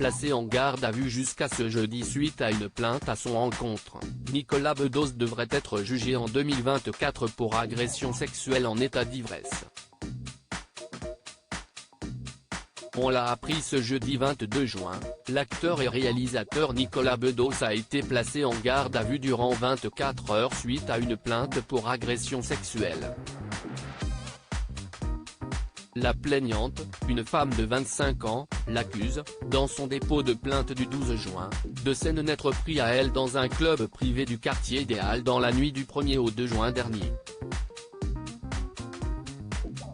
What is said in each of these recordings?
placé en garde à vue jusqu'à ce jeudi suite à une plainte à son encontre. Nicolas Bedos devrait être jugé en 2024 pour agression sexuelle en état d'ivresse. On l'a appris ce jeudi 22 juin, l'acteur et réalisateur Nicolas Bedos a été placé en garde à vue durant 24 heures suite à une plainte pour agression sexuelle. La plaignante, une femme de 25 ans, l'accuse, dans son dépôt de plainte du 12 juin, de s'en être pris à elle dans un club privé du quartier des Halles dans la nuit du 1er au 2 juin dernier.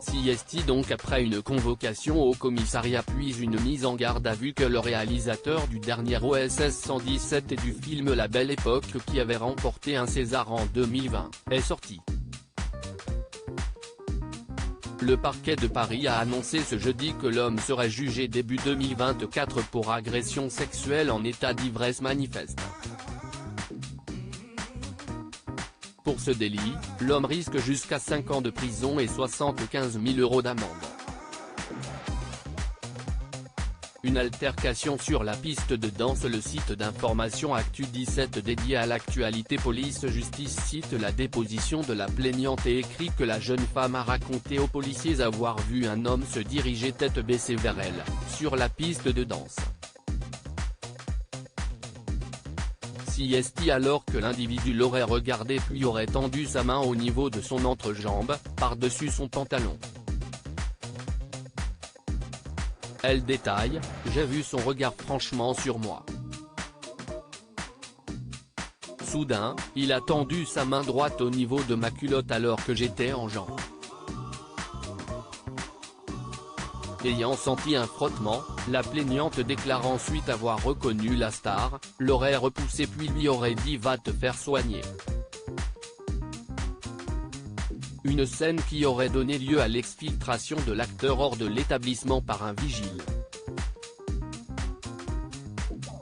Siesti donc après une convocation au commissariat puis une mise en garde à vue que le réalisateur du dernier OSS 117 et du film La Belle Époque qui avait remporté un César en 2020, est sorti. Le parquet de Paris a annoncé ce jeudi que l'homme serait jugé début 2024 pour agression sexuelle en état d'ivresse manifeste. Pour ce délit, l'homme risque jusqu'à 5 ans de prison et 75 000 € d'amende. Une altercation sur la piste de danse. Le site d'information Actu17 dédié à l'actualité police-justice cite la déposition de la plaignante et écrit que la jeune femme a raconté aux policiers avoir vu un homme se diriger tête baissée vers elle, sur la piste de danse. Siesti alors que l'individu l'aurait regardé puis aurait tendu sa main au niveau de son entrejambe, par-dessus son pantalon. Elle détaille, « J'ai vu son regard franchement sur moi. Soudain, il a tendu sa main droite au niveau de ma culotte alors que j'étais en jambe. Ayant senti un frottement, la plaignante déclare ensuite avoir reconnu la star, l'aurait repoussé puis lui aurait dit « Va te faire soigner ». Une scène qui aurait donné lieu à l'exfiltration de l'acteur hors de l'établissement par un vigile.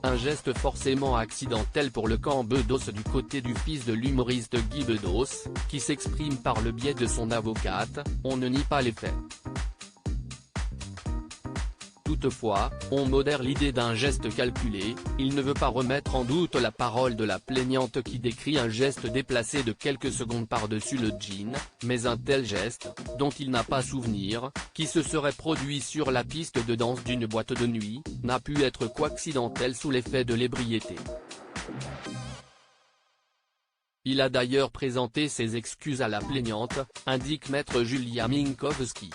Un geste forcément accidentel pour le camp Bedos du côté du fils de l'humoriste Guy Bedos, qui s'exprime par le biais de son avocate, on ne nie pas les faits. Toutefois, on modère l'idée d'un geste calculé, il ne veut pas remettre en doute la parole de la plaignante qui décrit un geste déplacé de quelques secondes par-dessus le jean, mais un tel geste, dont il n'a pas souvenir, qui se serait produit sur la piste de danse d'une boîte de nuit, n'a pu être qu'accidentel sous l'effet de l'ébriété. Il a d'ailleurs présenté ses excuses à la plaignante, indique maître Julia Minkowski.